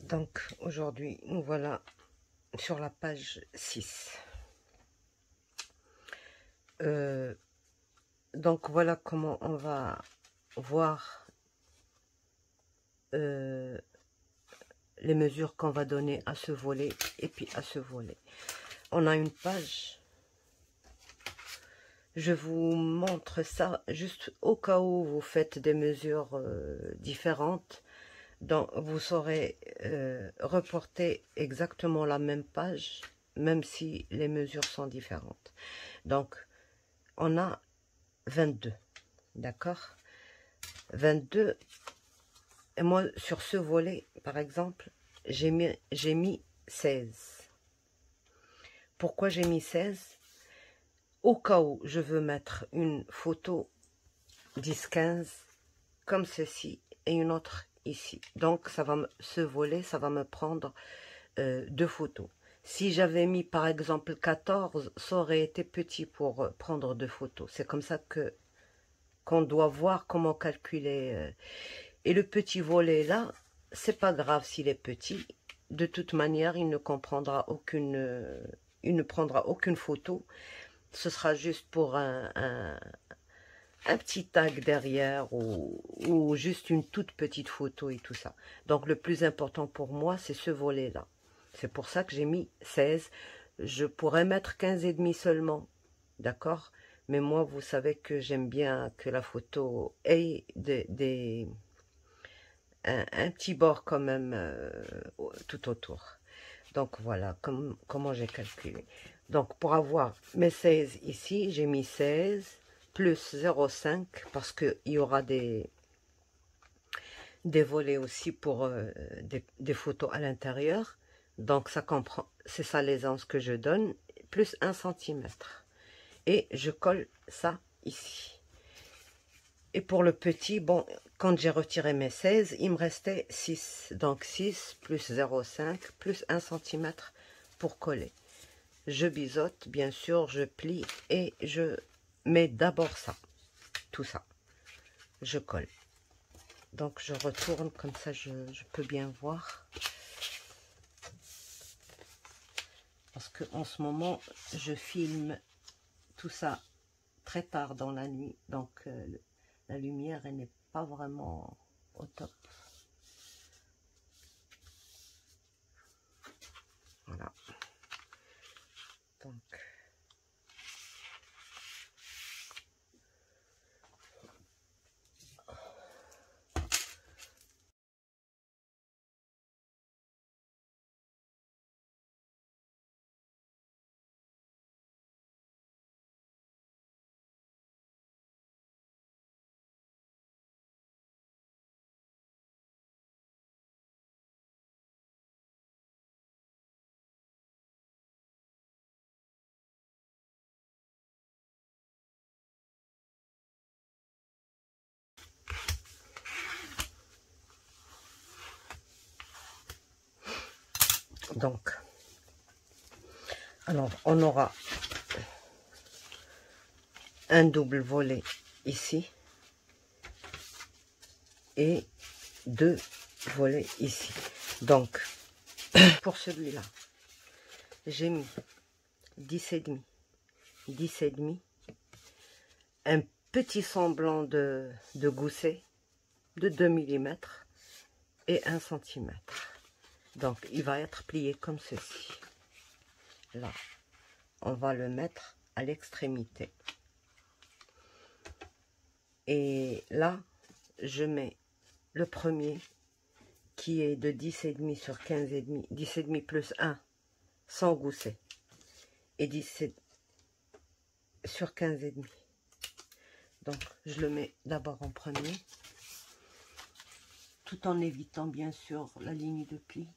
Donc aujourd'hui, nous voilà sur la page 6. Donc voilà comment on va voir les mesures qu'on va donner à ce volet et puis à ce volet. On a une page. Je vous montre ça juste au cas où vous faites des mesures différentes. Donc vous saurez reporter exactement la même page, même si les mesures sont différentes. Donc on a 22, d'accord? 22, et moi sur ce volet par exemple j'ai mis 16. Pourquoi j'ai mis 16? Au cas où je veux mettre une photo 10-15 comme ceci et une autre ici, donc ça va ce volet ça va me prendre 2 photos. Si j'avais mis par exemple 14, ça aurait été petit pour prendre 2 photos. C'est comme ça qu'on doit voir comment calculer. Et le petit volet là, c'est pas grave s'il est petit. De toute manière, il ne comprendra aucune, il ne prendra aucune photo. Ce sera juste pour un petit tag derrière ou juste une toute petite photo et tout ça. Donc le plus important pour moi, c'est ce volet là. C'est pour ça que j'ai mis 16. Je pourrais mettre 15 et demi seulement, d'accord? Mais moi, vous savez que j'aime bien que la photo ait un petit bord quand même tout autour. Donc voilà comment j'ai calculé. Donc pour avoir mes 16 ici, j'ai mis 16 plus 0,5 parce qu'il y aura des volets aussi pour des photos à l'intérieur. Donc ça comprend, c'est ça l'aisance que je donne, plus 1 cm. Et je colle ça ici. Et pour le petit, bon, quand j'ai retiré mes 16, il me restait 6. Donc 6 plus 0,5 plus 1 cm pour coller. Je biseaute, bien sûr, je plie et je mets d'abord ça. Tout ça. Je colle. Donc je retourne, comme ça je peux bien voir. Parce que en ce moment, je filme tout ça très tard dans la nuit. Donc la lumière, elle n'est pas vraiment au top. Voilà. Donc, alors on aura un double volet ici et 2 volets ici. Donc pour celui-là, j'ai mis 10,5, 10,5, un petit semblant de gousset de 2 mm et 1 cm. Donc il va être plié comme ceci. Là, on va le mettre à l'extrémité. Et là, je mets le premier qui est de 10,5 sur 15,5, 10,5 plus 1 sans gousset et 17 sur 15,5. Donc je le mets d'abord en premier, tout en évitant bien sûr la ligne de pli.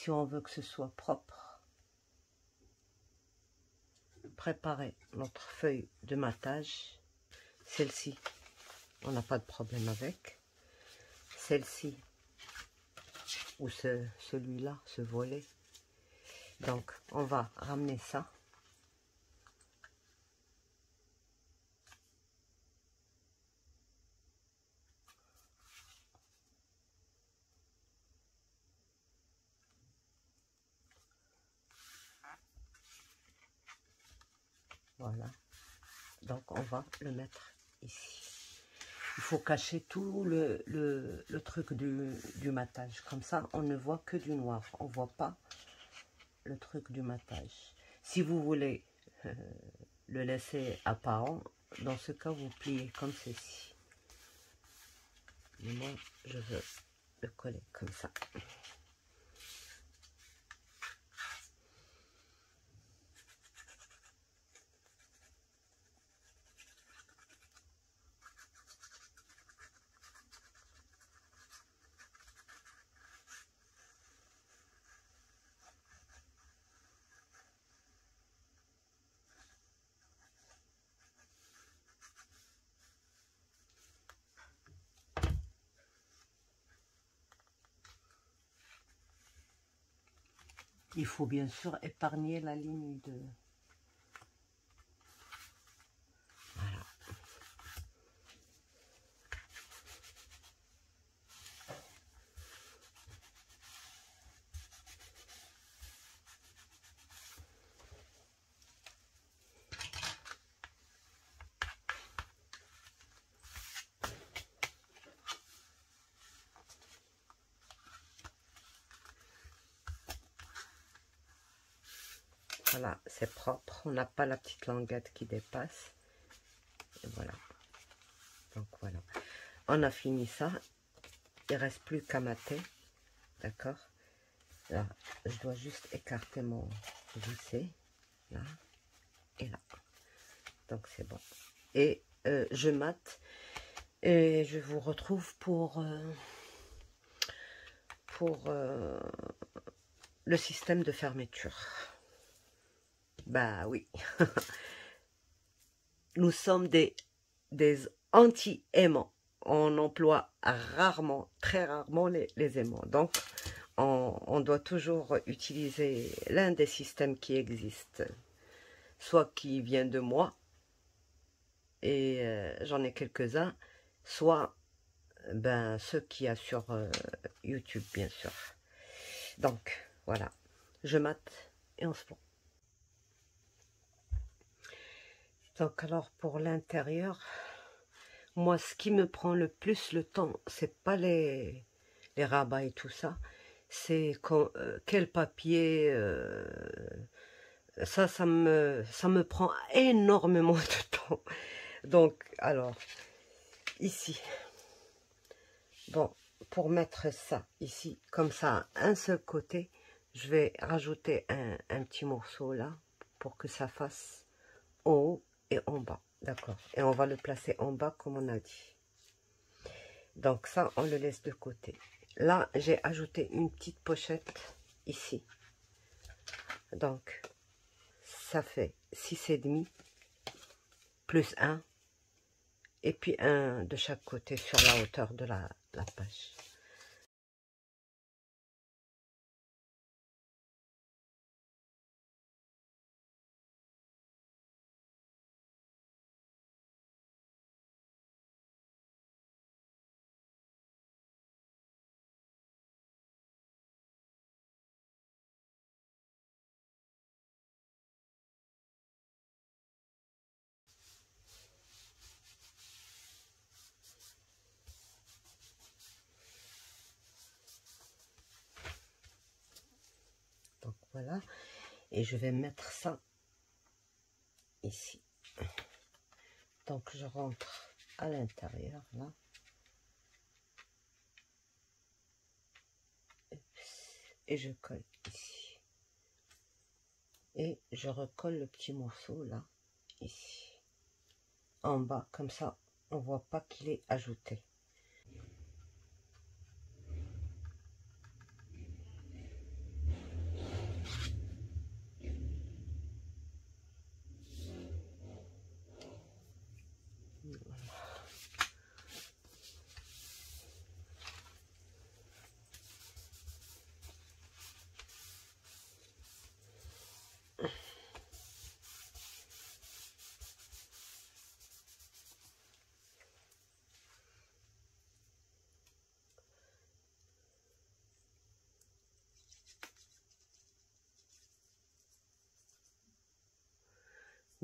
si on veut que ce soit propre, préparer notre feuille de matage. Celle-ci, on n'a pas de problème avec. Celle-ci, ou celui-là, ce volet. Donc, on va ramener ça. Voilà. Donc, on va le mettre ici. Il faut cacher tout le truc du matage. Comme ça, on ne voit que du noir. On ne voit pas le truc du matage. Si vous voulez le laisser apparent, dans ce cas, vous pliez comme ceci. Mais moi, je veux le coller comme ça. Il faut bien sûr épargner la ligne de... Voilà. Voilà, c'est propre. On n'a pas la petite languette qui dépasse. Et voilà. Donc voilà. On a fini ça. Il ne reste plus qu'à mater. D'accord? Là, je dois juste écarter mon vissé. Là et là. Donc c'est bon. Et je mate. Et je vous retrouve pour le système de fermeture. Bah oui. Nous sommes des anti-aimants. On emploie rarement, très rarement les aimants. Donc, on doit toujours utiliser l'un des systèmes qui existent. Soit qui vient de moi, et j'en ai quelques-uns, soit ben, ceux qu'il y a sur YouTube, bien sûr. Donc, voilà. Je mate et on se voit. Donc, alors, pour l'intérieur, moi, ce qui me prend le plus le temps, c'est pas les rabats et tout ça. C'est quel papier... ça me prend énormément de temps. Donc, alors, ici. Bon, pour mettre ça ici, comme ça, à un seul côté, je vais rajouter un petit morceau là, pour que ça fasse en haut et en bas. D'accord. Et on va le placer en bas, comme on a dit. Donc ça, on le laisse de côté. Là, j'ai ajouté une petite pochette ici. Donc, ça fait 6,5 plus 1. Et puis un de chaque côté sur la hauteur de la page. Donc voilà, et je vais mettre ça ici. Donc je rentre à l'intérieur là. Et je colle ici. Et je recolle le petit morceau là, ici. En bas, comme ça, on voit pas qu'il est ajouté.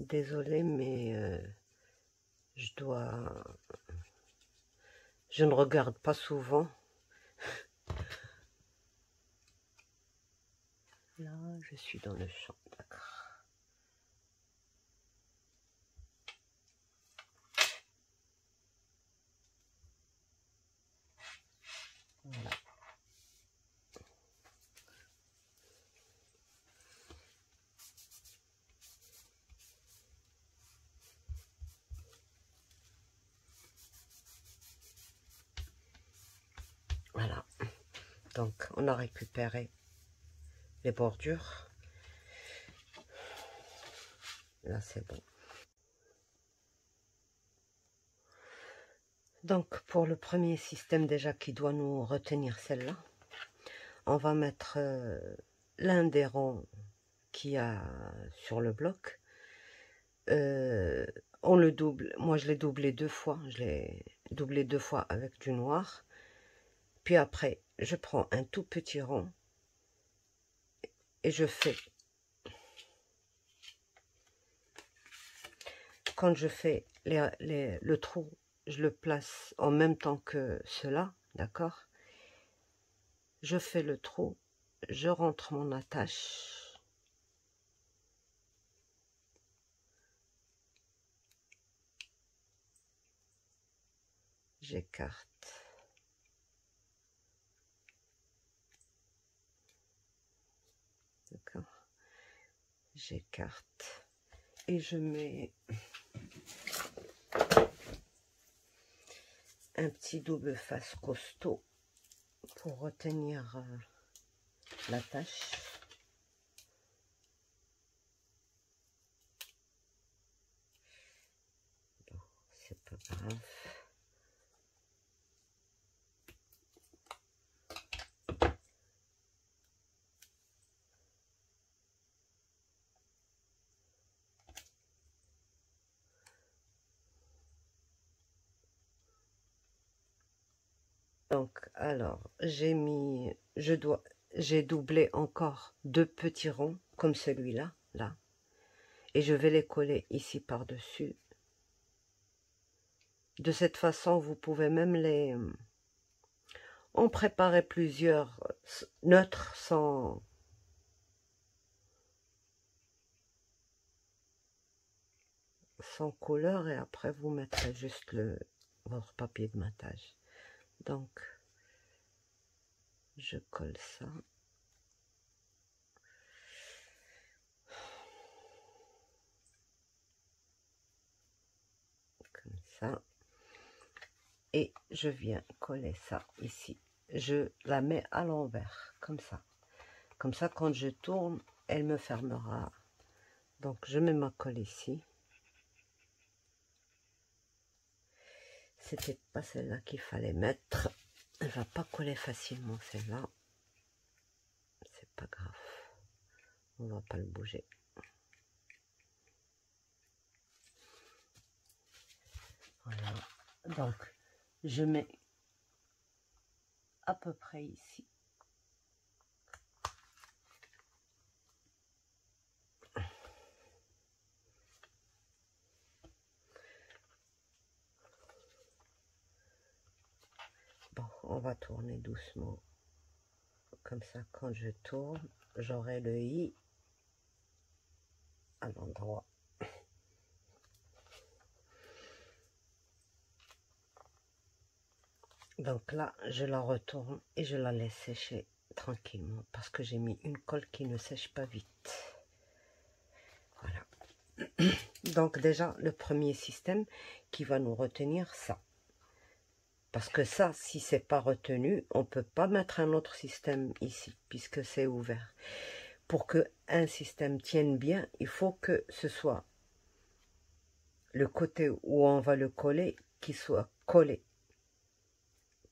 Désolée, mais je ne regarde pas souvent. Là, je suis dans le champ, d'accord. Voilà. Voilà. Donc, on a récupéré les bordures. Là, c'est bon. Donc, pour le premier système déjà qui doit nous retenir celle-là, on va mettre l'un des ronds qu'il y a sur le bloc. On le double. Moi, je l'ai doublé 2 fois. Je l'ai doublé 2 fois avec du noir. Puis après, je prends un tout petit rond et je fais. Quand je fais le trou, je le place en même temps que cela, d'accord? Je fais le trou, je rentre mon attache. J'écarte. D'accord? J'écarte. Et je mets un petit double face costaud pour retenir l'attache. Bon, c'est pas grave. Donc, alors, j'ai doublé encore 2 petits ronds, comme celui-là, là. Et je vais les coller ici par-dessus. De cette façon, vous pouvez même en préparer plusieurs neutres sans couleur, et après vous mettrez juste votre papier de matage. Donc, je colle ça. Comme ça. Et je viens coller ça ici. Je la mets à l'envers, comme ça. Comme ça, quand je tourne, elle me fermera. Donc, je mets ma colle ici. C'était pas celle-là qu'il fallait mettre. Elle va pas coller facilement, celle-là. C'est pas grave. On va pas le bouger. Voilà. Donc, je mets à peu près ici. Bon, on va tourner doucement. Comme ça, quand je tourne, j'aurai le i à l'endroit. Donc là, je la retourne et je la laisse sécher tranquillement parce que j'ai mis une colle qui ne sèche pas vite. Voilà. Donc déjà, le premier système qui va nous retenir ça. Parce que ça, si c'est pas retenu, on peut pas mettre un autre système ici puisque c'est ouvert. Pour que un système tienne bien, il faut que ce soit le côté où on va le coller qui soit collé,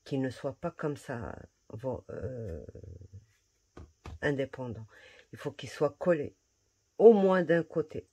qui ne soit pas comme ça indépendant. Il faut qu'il soit collé au moins d'un côté.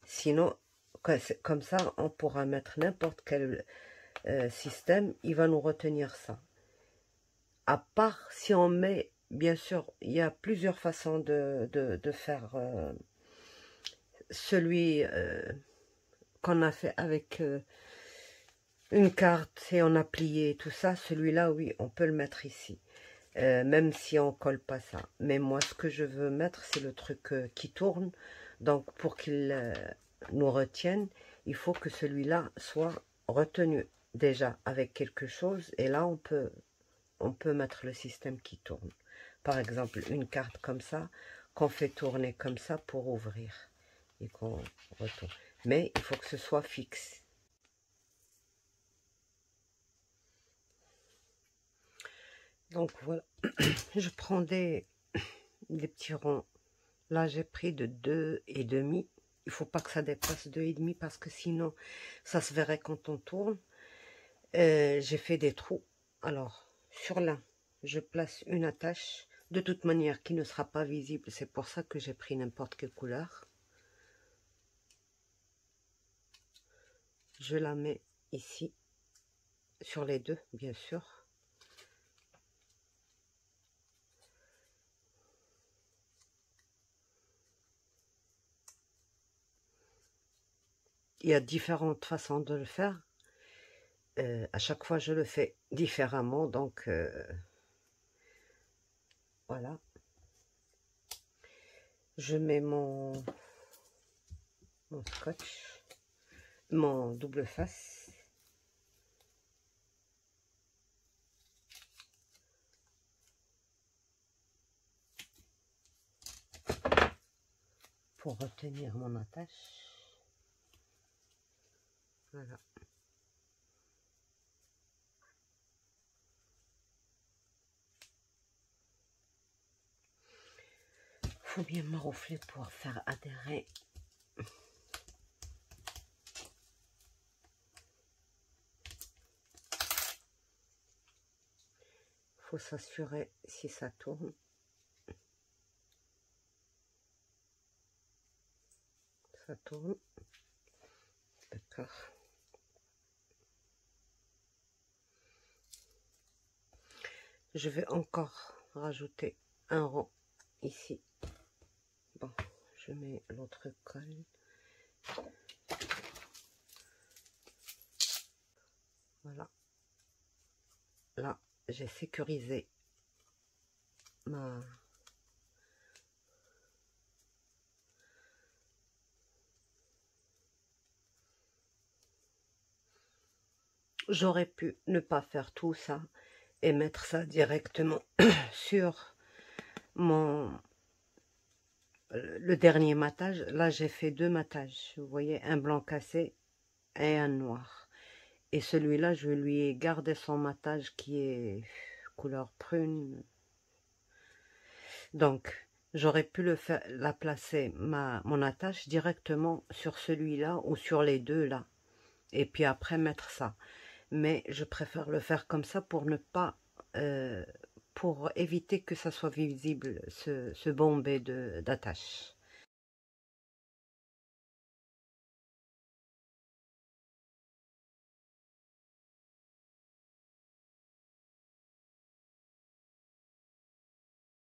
Sinon, comme ça, on pourra mettre n'importe quel système, il va nous retenir ça. À part si on met, bien sûr, il y a plusieurs façons de faire celui qu'on a fait avec une carte et on a plié tout ça, celui-là, oui, on peut le mettre ici. Même si on colle pas ça. Mais moi, ce que je veux mettre, c'est le truc qui tourne. Donc, pour qu'il nous retienne, il faut que celui-là soit retenu déjà avec quelque chose. Et là, on peut mettre le système qui tourne. Par exemple, une carte comme ça, qu'on fait tourner comme ça pour ouvrir. Et qu'on retourne. Mais il faut que ce soit fixe. Donc, voilà. Je prends des petits ronds. Là, j'ai pris de 2,5. Il faut pas que ça dépasse 2,5 parce que sinon, ça se verrait quand on tourne. J'ai fait des trous. Alors, sur l'un, je place une attache. De toute manière, qui ne sera pas visible. C'est pour ça que j'ai pris n'importe quelle couleur. Je la mets ici. Sur les deux, bien sûr. Il y a différentes façons de le faire. À chaque fois, je le fais différemment. Donc, voilà. Je mets mon scotch, mon double face. Pour retenir mon attache. Voilà. Faut bien maroufler pour faire adhérer. Faut s'assurer si ça tourne. Ça tourne. D'accord. Je vais encore rajouter un rond ici. Bon, je mets l'autre colle. Voilà. Là, j'ai sécurisé ma... J'aurais pu ne pas faire tout ça et mettre ça directement sur le dernier matage. Là, j'ai fait 2 matages. Vous voyez, un blanc cassé et un noir. Et celui-là, je lui ai gardé son matage qui est couleur prune. Donc, j'aurais pu la placer, mon attache, directement sur celui-là ou sur les deux là. Et puis après, mettre ça. Mais je préfère le faire comme ça pour ne pas... pour éviter que ça soit visible, ce bombé d'attache.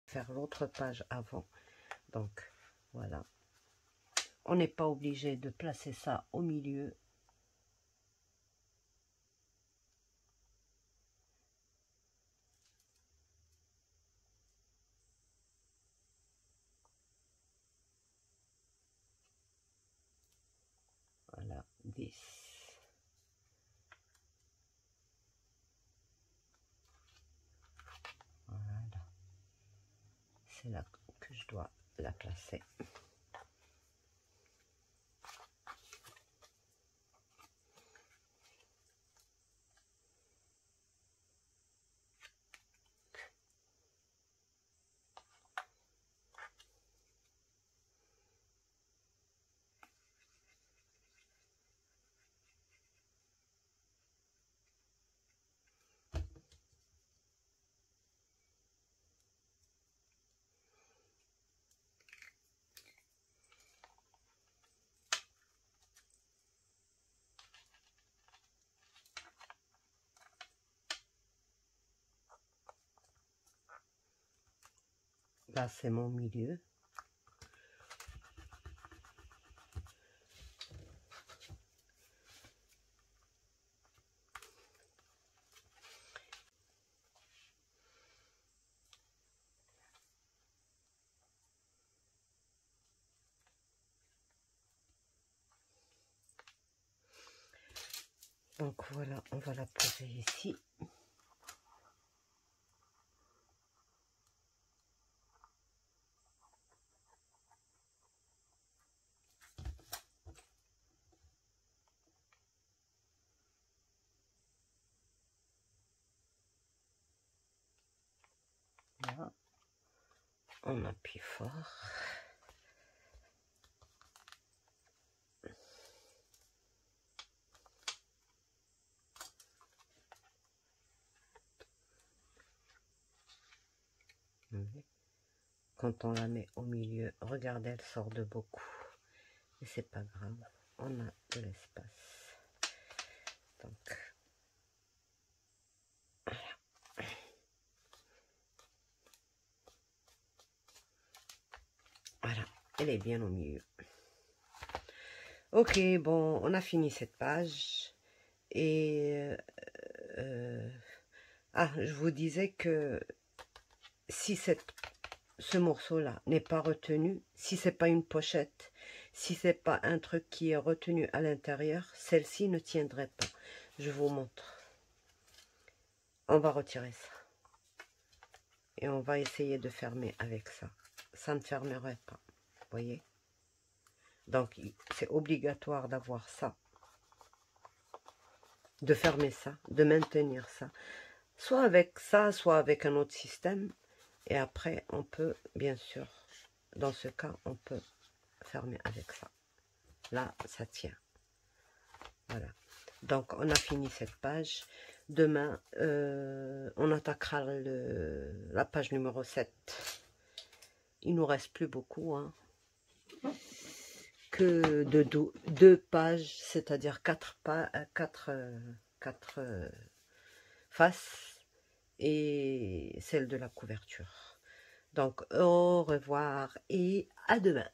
Faire l'autre page avant. Donc, voilà. On n'est pas obligé de placer ça au milieu. Voilà, 10. Voilà. C'est là que je dois la placer. Là, c'est mon milieu. Donc voilà, on va la poser ici. Là, on appuie fort. Quand on la met au milieu, regardez, elle sort de beaucoup. Et c'est pas grave, on a de l'espace. Donc, voilà, elle est bien au milieu. Ok, bon, on a fini cette page. Et je vous disais que si ce morceau-là n'est pas retenu, si c'est pas une pochette, si c'est pas un truc qui est retenu à l'intérieur, celle-ci ne tiendrait pas. Je vous montre. On va retirer ça. Et on va essayer de fermer avec ça. Ça ne fermerait pas. Vous voyez? Donc, c'est obligatoire d'avoir ça. De fermer ça, de maintenir ça. Soit avec ça, soit avec un autre système. Et après, on peut, bien sûr, dans ce cas, on peut fermer avec ça. Là, ça tient. Voilà. Donc, on a fini cette page. Demain, on attaquera la page numéro 7. Il nous reste plus beaucoup, hein. Que de deux pages, c'est-à-dire 4 faces et celle de la couverture. Donc, au revoir et à demain.